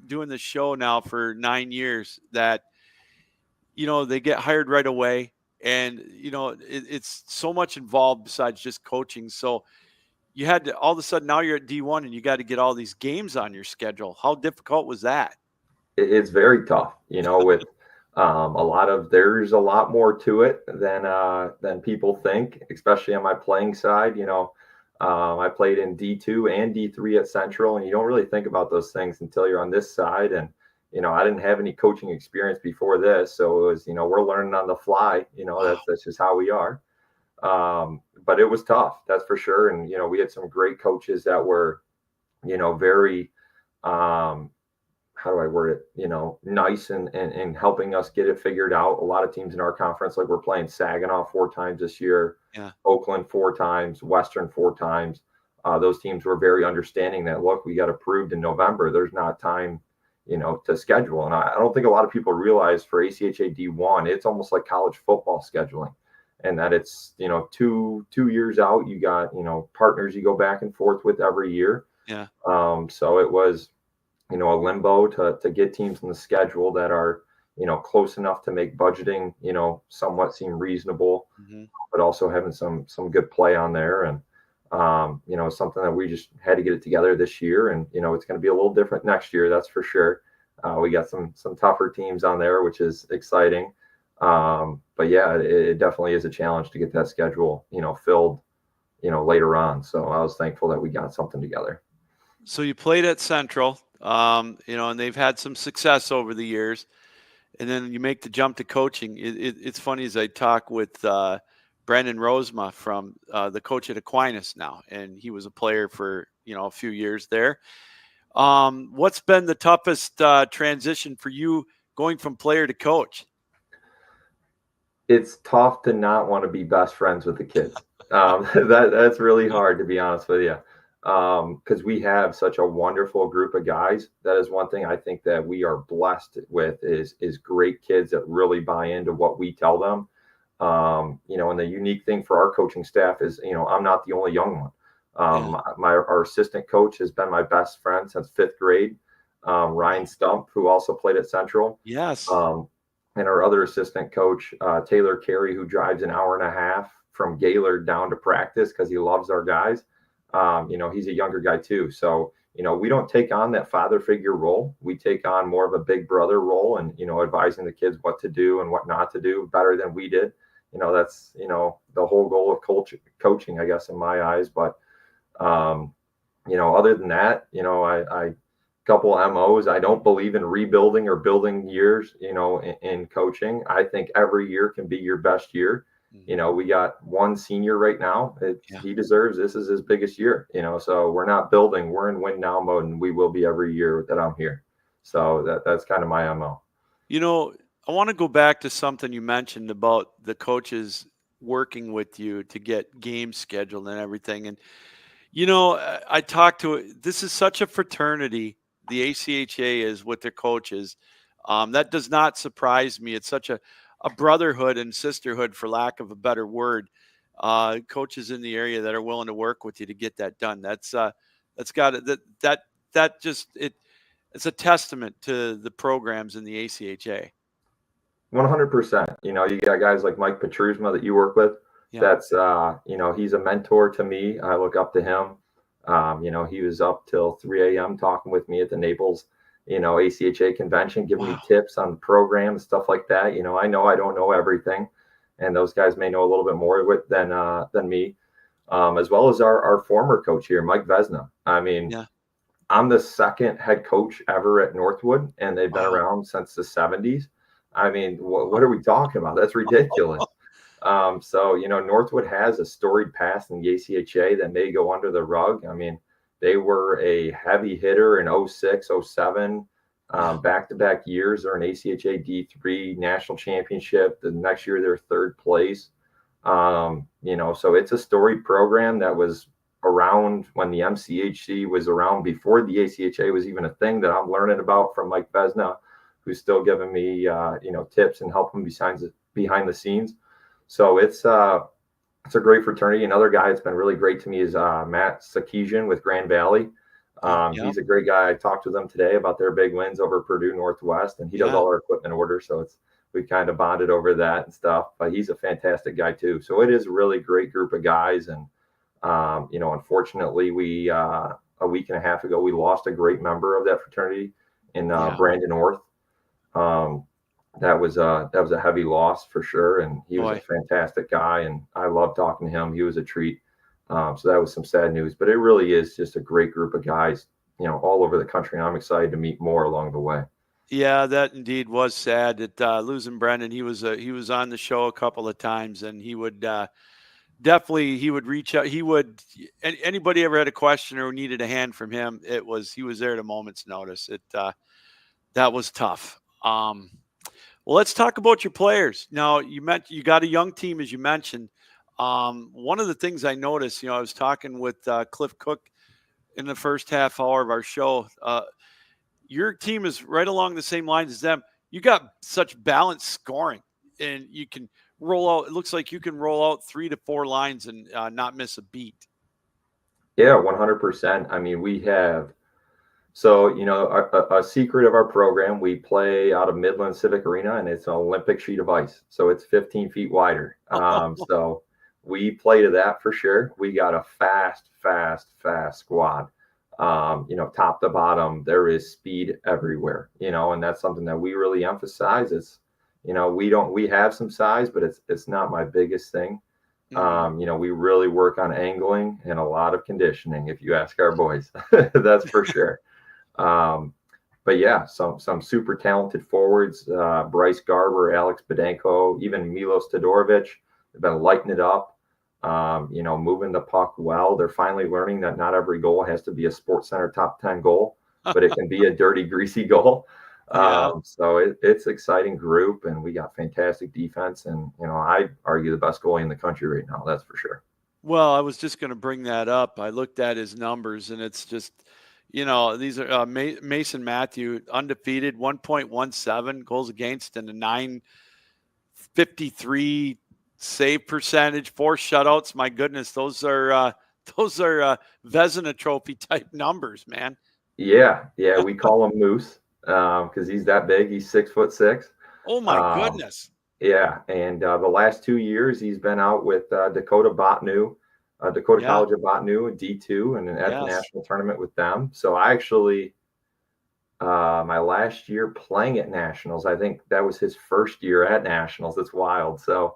doing this show now for 9 years that, they get hired right away, and, it's so much involved besides just coaching. So you had to, all of a sudden, now you're at D1 and you got to get all these games on your schedule. How difficult was that? It's very tough, with there's a lot more to it than people think, especially on my playing side. I played in D2 and D3 at Central, and you don't really think about those things until you're on this side. And, I didn't have any coaching experience before this. So it was, we're learning on the fly, that's just how we are. But it was tough, that's for sure. And, we had some great coaches that were, very, how do I word it? Nice and helping us get it figured out. A lot of teams in our conference, like we're playing Saginaw 4 times this year, Oakland 4 times, Western 4 times. Those teams were very understanding that, look, we got approved in November. There's not time, to schedule. And I don't think a lot of people realize for ACHA D1, it's almost like college football scheduling, and that it's, 2 years out, you got, partners you go back and forth with every year. Yeah. So it was, a limbo to get teams in the schedule that are, close enough to make budgeting, somewhat seem reasonable, but also having some good play on there. And, something that we just had to get it together this year. And, it's going to be a little different next year, that's for sure. We got some tougher teams on there, which is exciting. But yeah, it definitely is a challenge to get that schedule, filled, later on. So I was thankful that we got something together. So you played at Central, and they've had some success over the years. And then you make the jump to coaching. It's funny as I talk with Brandon Rosema from the coach at Aquinas now, and he was a player for a few years there. What's been the toughest transition for you going from player to coach? It's tough to not want to be best friends with the kids. That's really hard, to be honest with you, because we have such a wonderful group of guys. That is one thing I think that we are blessed with is great kids that really buy into what we tell them. And the unique thing for our coaching staff is, I'm not the only young one. Our assistant coach has been my best friend since 5th grade, Ryan Stump, who also played at Central. Yes. And our other assistant coach, Taylor Carey, who drives an hour and a half from Gaylord down to practice because he loves our guys. He's a younger guy too. So, we don't take on that father figure role. We take on more of a big brother role and, advising the kids what to do and what not to do better than we did. That's, the whole goal of coaching, I guess, in my eyes. But, other than that, I couple MOs. I don't believe in rebuilding or building years, in coaching. I think every year can be your best year. We got one senior right now. He deserves, this is his biggest year, so we're not building, we're in win now mode, and we will be every year that I'm here. So that's kind of my MO. I want to go back to something you mentioned about the coaches working with you to get games scheduled and everything. And, I talked to, this is such a fraternity. The ACHA is with their coaches. That does not surprise me. It's such a brotherhood and sisterhood, for lack of a better word. Coaches in the area that are willing to work with you to get that done. It's a testament to the programs in the ACHA. 100%. You got guys like Mike Petrusma that you work with. Yeah. That's he's a mentor to me. I look up to him. He was up till 3 a.m. talking with me at the Naples, ACHA convention, giving me tips on the program and stuff like that. I know I don't know everything, and those guys may know a little bit more of it than me, as well as our former coach here, Mike Vesna. I'm the second head coach ever at Northwood, and they've been around since the 70s. What are we talking about? That's ridiculous. So, Northwood has a storied past in the ACHA that may go under the rug. They were a heavy hitter in 06, 07, back-to-back years. They're an ACHA D3 national championship. The next year, they're 3rd place. So it's a storied program that was around when the MCHC was around, before the ACHA was even a thing, that I'm learning about from Mike Vesna, who's still giving me, tips and helping behind the scenes. So it's a great fraternity. Another guy that's been really great to me is Matt Sakesian with Grand Valley. He's a great guy. I talked to them today about their big wins over Purdue Northwest, and he does all our equipment orders. So we kind of bonded over that and stuff. But he's a fantastic guy too. So it is a really great group of guys. And unfortunately, we a week and a half ago we lost a great member of that fraternity in Brandon North. That was a heavy loss for sure, and he was a fantastic guy, and I love talking to him. He was a treat. So that was some sad news, but it really is just a great group of guys, all over the country, and I'm excited to meet more along the way. Yeah, that indeed was sad. That losing Brendan, he was on the show a couple of times, and he would definitely reach out. Anybody ever had a question or needed a hand from him, he was there at a moment's notice. That was tough. Well, let's talk about your players. Now, you got a young team, as you mentioned. One of the things I noticed, I was talking with Cliff Cook in the first half hour of our show. Your team is right along the same lines as them. You got such balanced scoring, and you can roll out. It looks like you can roll out 3 to 4 lines and not miss a beat. Yeah, 100%. We have. So, a secret of our program, we play out of Midland Civic Arena, and it's an Olympic sheet of ice. So it's 15 feet wider. So we play to that for sure. We got a fast squad. Top to bottom, there is speed everywhere, and that's something that we really emphasize. It's, we have some size, but it's not my biggest thing. We really work on angling and a lot of conditioning, if you ask our boys. That's for sure. But yeah, some super talented forwards, Bryce Garber, Alex Bedenko, even Milos Todorovic, they've been lighting it up, moving the puck well. They're finally learning that not every goal has to be a Sports Center top 10 goal, but it can be a dirty, greasy goal. So it's exciting group, and we got fantastic defense, and I argue the best goalie in the country right now. That's for sure. Well, I was just going to bring that up. I looked at his numbers, and it's just, these are Mason Matthew, undefeated, 1.17 goals against, and a 953 save percentage, 4 shutouts. My goodness, those are Vezina Trophy type numbers, man. Yeah, we call him Moose because he's that big. He's 6'6". Oh my goodness. Yeah, and the last 2 years he's been out with Dakota College of Botanu, D2, and at the national tournament with them. So I actually, my last year playing at nationals, I think that was his first year at nationals. It's wild. So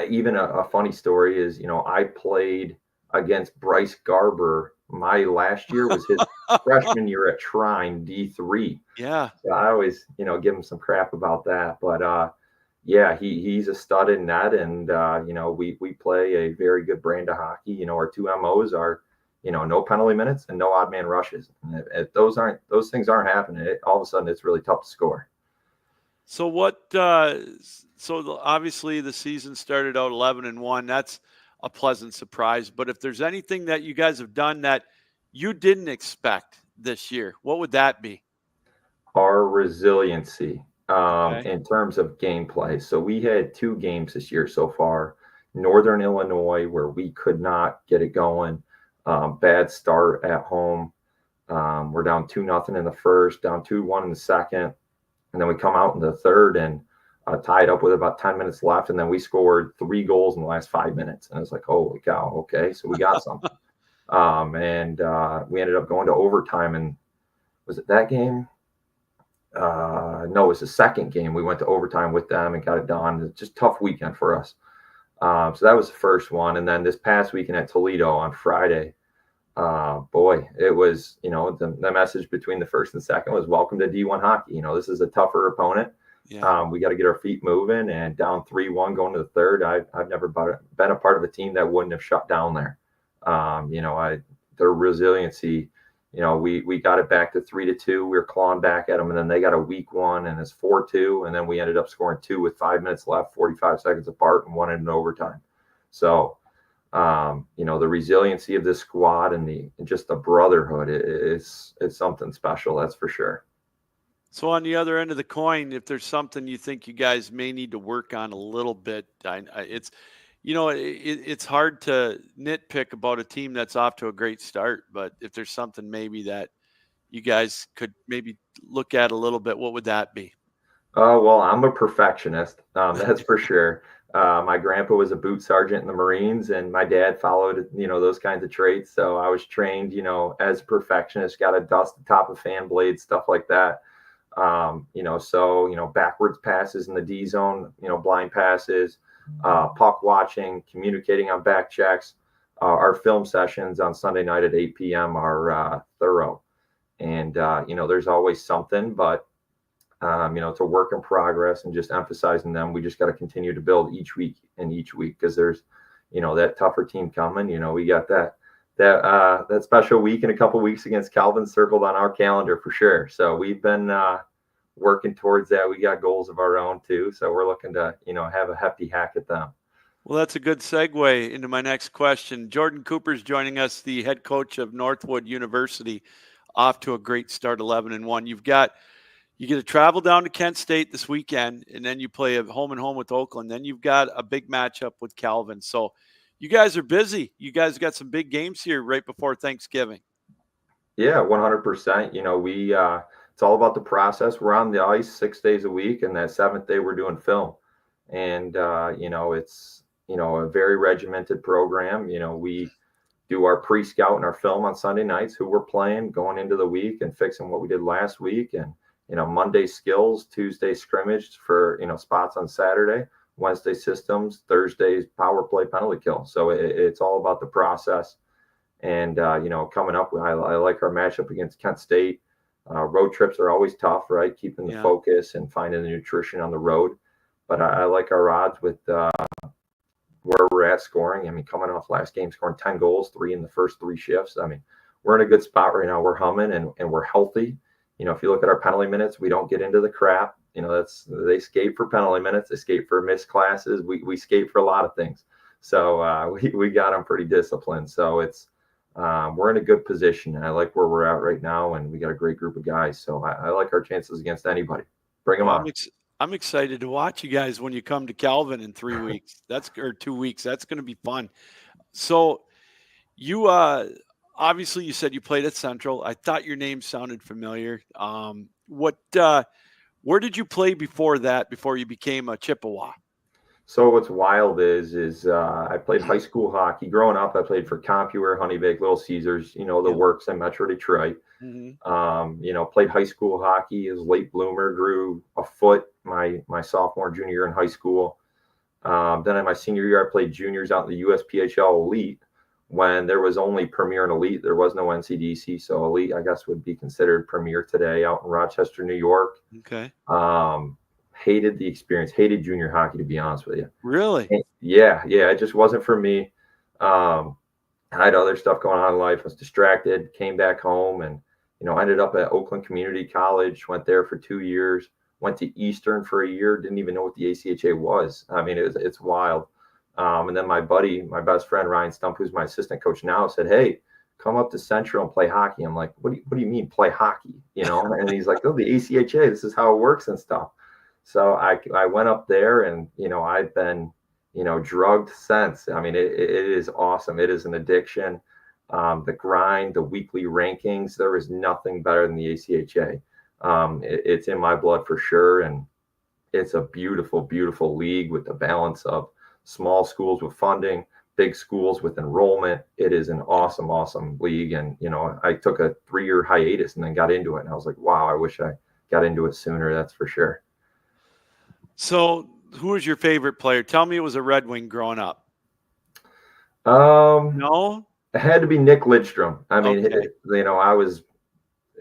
even a funny story is, I played against Bryce Garber. My last year was his freshman year at Trine D3. Yeah. So I always, give him some crap about that. But he's a stud in net, and we play a very good brand of hockey. Our 2 MOs are, no penalty minutes and no odd man rushes. And if those things aren't happening, all of a sudden it's really tough to score. So obviously the season started out 11-1. That's a pleasant surprise. But if there's anything that you guys have done that you didn't expect this year, what would that be? Our resiliency in terms of gameplay. So we had 2 games this year so far. Northern Illinois, where we could not get it going. Bad start at home. We're down 2-0 in the first, down 2-1 in the second. And then we come out in the third and tied up with about 10 minutes left. And then we scored 3 goals in the last 5 minutes. And it's like, holy cow. Okay. So we got something. And we ended up going to overtime. And was it that game? No, it was the second game. We went to overtime with them and got it done. It's just a tough weekend for us. So that was the first one. And then this past weekend at Toledo on Friday, it was, the message between the first and second was welcome to D1 hockey. This is a tougher opponent. Yeah. We got to get our feet moving, and down 3-1 going to the third. I've never been a part of a team that wouldn't have shut down there. Their resiliency, we got it back to 3-2. We were clawing back at them, and then they got a weak one, and it's 4-2. And then we ended up scoring 2 with 5 minutes left, 45 seconds apart, and 1 in overtime. So, the resiliency of this squad and just the brotherhood is something special. That's for sure. So on the other end of the coin, if there's something you think you guys may need to work on a little bit, it's hard to nitpick about a team that's off to a great start. But if there's something maybe that you guys could maybe look at a little bit, what would that be? Well, I'm a perfectionist. That's for sure. My grandpa was a boot sergeant in the Marines, and my dad followed, those kinds of traits. So I was trained, as a perfectionist, got to dust the top of fan blades, stuff like that. Backwards passes in the D zone, blind passes, puck watching, communicating on back checks. Our film sessions on Sunday night at 8 p.m. are thorough. And, there's always something, but, it's a work in progress, and just emphasizing them. We just got to continue to build each week because there's, that tougher team coming. We got that special week in a couple weeks against Calvin circled on our calendar for sure. So we've been working towards that. We got goals of our own too. So we're looking to, have a hefty hack at them. Well, that's a good segue into my next question. Jorden Cooper's joining us, the head coach of Northwood University, off to a great start, 11-1. You get to travel down to Kent State this weekend, and then you play a home and home with Oakland. Then you've got a big matchup with Calvin. So you guys are busy. You guys got some big games here right before Thanksgiving. Yeah, 100%. It's all about the process. We're on the ice 6 days a week, and that 7th day we're doing film. And, it's, a very regimented program. We do our pre-scout and our film on Sunday nights, who we're playing going into the week and fixing what we did last week. And, Monday skills, Tuesday scrimmage for, spots on Saturday, Wednesday systems, Thursday's power play penalty kill. So it's all about the process. And, coming up, I like our matchup against Kent State. Road trips are always tough, right? Keeping the focus and finding the nutrition on the road. But I like our odds with where we're at scoring. I mean, coming off last game, scoring 10 goals, 3 in the first 3 shifts. I mean, we're in a good spot right now. We're humming and we're healthy. If you look at our penalty minutes, we don't get into the crap. They skate for penalty minutes. They skate for missed classes. We skate for a lot of things. So we got them pretty disciplined. So it's we're in a good position. And I like where we're at right now. And we got a great group of guys. So I like our chances against anybody. Bring them on. I'm excited to watch you guys when you come to Calvin in 3 weeks. Or 2 weeks. That's going to be fun. So you obviously you said you played at Central. I thought your name sounded familiar. Where did you play before that, before you became a Chippewa? So what's wild is I played high school hockey. Growing up, I played for CompuWare, Honeybake, Little Caesars, the works in Metro Detroit. Mm-hmm. Played high school hockey as late bloomer, grew a foot my sophomore, junior year in high school. Then in my senior year, I played juniors out in the USPHL Elite when there was only Premier and Elite. There was no NCDC. So Elite, I guess, would be considered Premier today out in Rochester, New York. Okay. Hated the experience, hated junior hockey, to be honest with you. Really? Yeah. It just wasn't for me. I had other stuff going on in life. I was distracted, came back home and, ended up at Oakland Community College, went there for 2 years, went to Eastern for a year, didn't even know what the ACHA was. I mean, it's wild. And then my buddy, my best friend, Ryan Stump, who's my assistant coach now, said, "Hey, come up to Central and play hockey." I'm like, what do you mean play hockey? And he's like, "Oh, the ACHA, this is how it works and stuff." So I went up there and, I've been, drugged since. I mean, it is awesome. It is an addiction. The grind, the weekly rankings, there is nothing better than the ACHA. It's in my blood for sure. And it's a beautiful, beautiful league with the balance of small schools with funding, big schools with enrollment. It is an awesome, awesome league. And, I took a 3-year hiatus and then got into it. And I was like, wow, I wish I got into it sooner. That's for sure. So who was your favorite player? Tell me it was a Red Wing growing up. No? It had to be Nick Lidstrom. I mean, okay.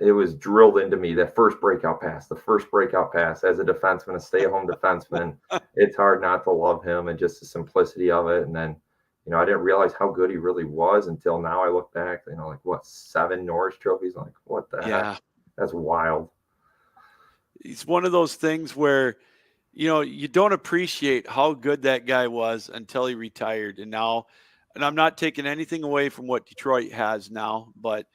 It was drilled into me, the first breakout pass as a defenseman, a stay-at-home defenseman. It's hard not to love him and just the simplicity of it. And then, I didn't realize how good he really was until now. I look back, 7 Norris trophies. I'm like, what the heck? That's wild. It's one of those things where, you don't appreciate how good that guy was until he retired. And I'm not taking anything away from what Detroit has now, but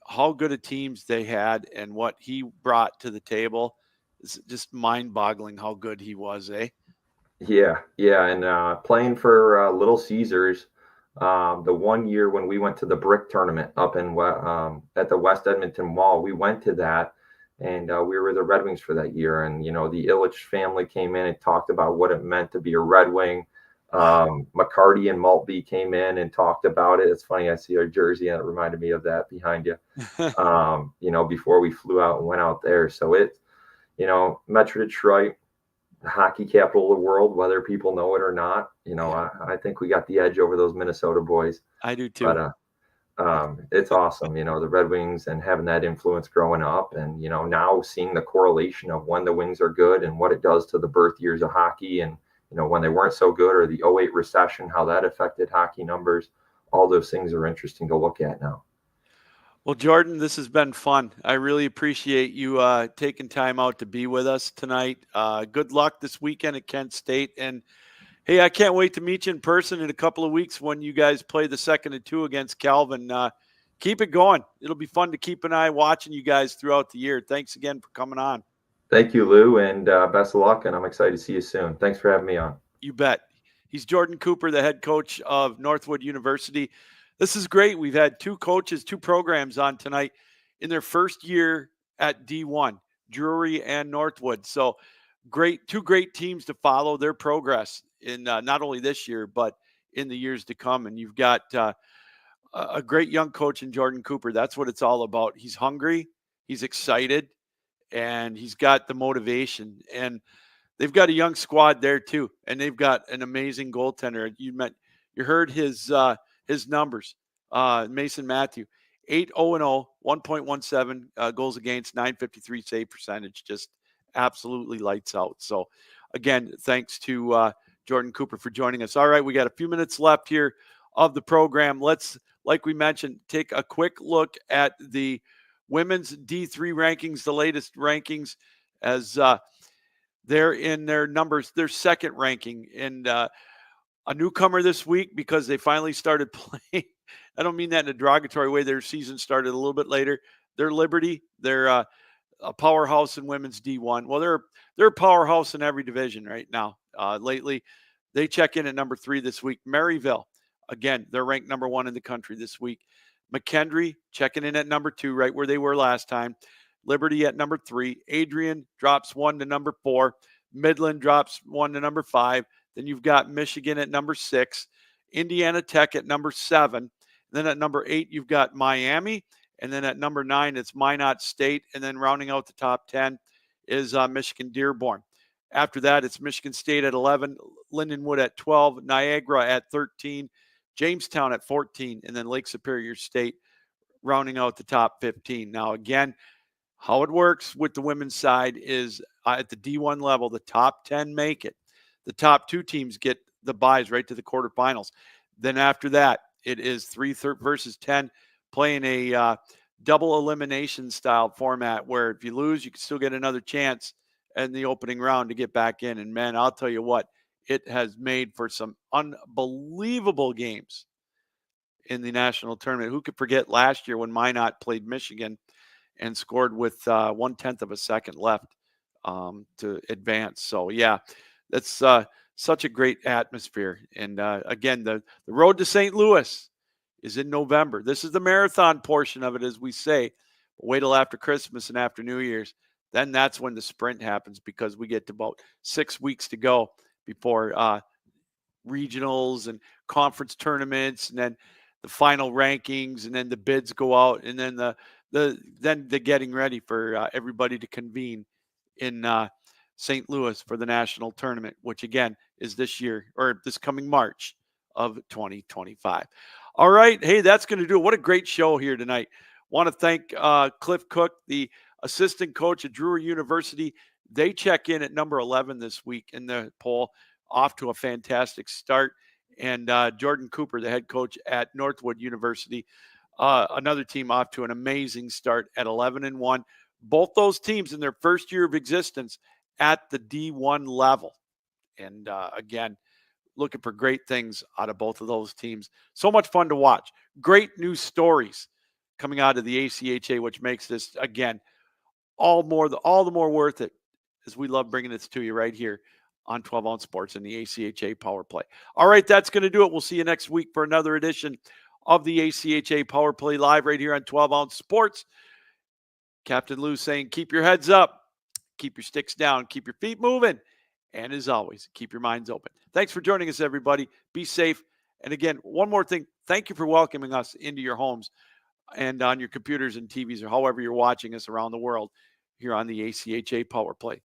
how good of teams they had and what he brought to the table is just mind-boggling how good he was, eh? Yeah. And playing for Little Caesars, the one year when we went to the brick tournament up in at the West Edmonton Mall, we went to that. And we were the Red Wings for that year. And, the Illich family came in and talked about what it meant to be a Red Wing. McCarty and Maltby came in and talked about it. It's funny. I see our jersey and it reminded me of that behind you, before we flew out and went out there. So Metro Detroit, the hockey capital of the world, whether people know it or not, I think we got the edge over those Minnesota boys. I do too. But, it's awesome, the Red Wings and having that influence growing up and, now seeing the correlation of when the Wings are good and what it does to the birth years of hockey and, when they weren't so good or the 2008 recession, how that affected hockey numbers. All those things are interesting to look at now. Well, Jorden, this has been fun. I really appreciate you taking time out to be with us tonight. Good luck this weekend at Kent State. And hey, I can't wait to meet you in person in a couple of weeks when you guys play the 2nd of 2 against Calvin. Keep it going. It'll be fun to keep an eye watching you guys throughout the year. Thanks again for coming on. Thank you, Lou, and best of luck, and I'm excited to see you soon. Thanks for having me on. You bet. He's Jorden Cooper, the head coach of Northwood University. This is great. We've had 2 coaches, 2 programs on tonight in their first year at D1, Drury and Northwood. So great, 2 great teams to follow their progress in not only this year, but in the years to come. And you've got a great young coach in Jorden Cooper. That's what it's all about. He's hungry, he's excited, and he's got the motivation. And they've got a young squad there too, and they've got an amazing goaltender. You heard his numbers. Mason Matthew, 8-0-0, 1.17 goals against, 953 save percentage, just absolutely lights out. So, again, thanks to Jorden Cooper for joining us. All right, we got a few minutes left here of the program. Let's, like we mentioned, take a quick look at the women's D3 rankings, the latest rankings, as they're in their numbers, their second ranking. And a newcomer this week because they finally started playing. I don't mean that in a derogatory way. Their season started a little bit later. They're Liberty. They're a powerhouse in women's D1. Well, they're a powerhouse in every division right now. Lately, they check in at number 3 this week. Maryville, again, they're ranked number 1 in the country this week. McKendree checking in at number 2, right where they were last time. Liberty at number 3. Adrian drops 1 to number 4. Midland drops 1 to number 5. Then you've got Michigan at number 6. Indiana Tech at number 7. Then at number 8, you've got Miami. And then at number 9, it's Minot State. And then rounding out the top 10 is Michigan Dearborn. After that, it's Michigan State at 11, Lindenwood at 12, Niagara at 13, Jamestown at 14, and then Lake Superior State rounding out the top 15. Now, again, how it works with the women's side is at the D1 level, the top 10 make it. The top 2 teams get the buys right to the quarterfinals. Then after that, it is 3 versus 10, playing a double elimination style format where if you lose, you can still get another chance in the opening round to get back in. And man, I'll tell you what, it has made for some unbelievable games in the national tournament. Who could forget last year when Minot played Michigan and scored with 1/10 of a second left to advance? So yeah, that's such a great atmosphere. And again, the road to St. Louis is in November. This is the marathon portion of it, as we say. But wait till after Christmas and after New Year's. Then that's when the sprint happens, because we get to about 6 weeks to go before regionals and conference tournaments, and then the final rankings, and then the bids go out, and then the getting ready for everybody to convene in St. Louis for the national tournament, which again is this year, or this coming March of 2025. All right. Hey, that's going to do it. What a great show here tonight. Want to thank Cliff Cook, the assistant coach at Drury University. They check in at number 11 this week in the poll, off to a fantastic start. And Jorden Cooper, the head coach at Northwood University, another team off to an amazing start at 11-1. Both those teams in their first year of existence at the D1 level. And again, looking for great things out of both of those teams. So much fun to watch. Great news stories coming out of the ACHA, which makes this, again, all the more worth it, as we love bringing this to you right here on 12 Ounce Sports and the ACHA Power Play. All right, that's going to do it. We'll see you next week for another edition of the ACHA Power Play live right here on 12 Ounce Sports. Captain Lou saying, keep your heads up, keep your sticks down, keep your feet moving, and as always, keep your minds open. Thanks for joining us, everybody. Be safe. And again, one more thing, thank you for welcoming us into your homes and on your computers and TVs, or however you're watching us around the world here on the ACHA Power Play.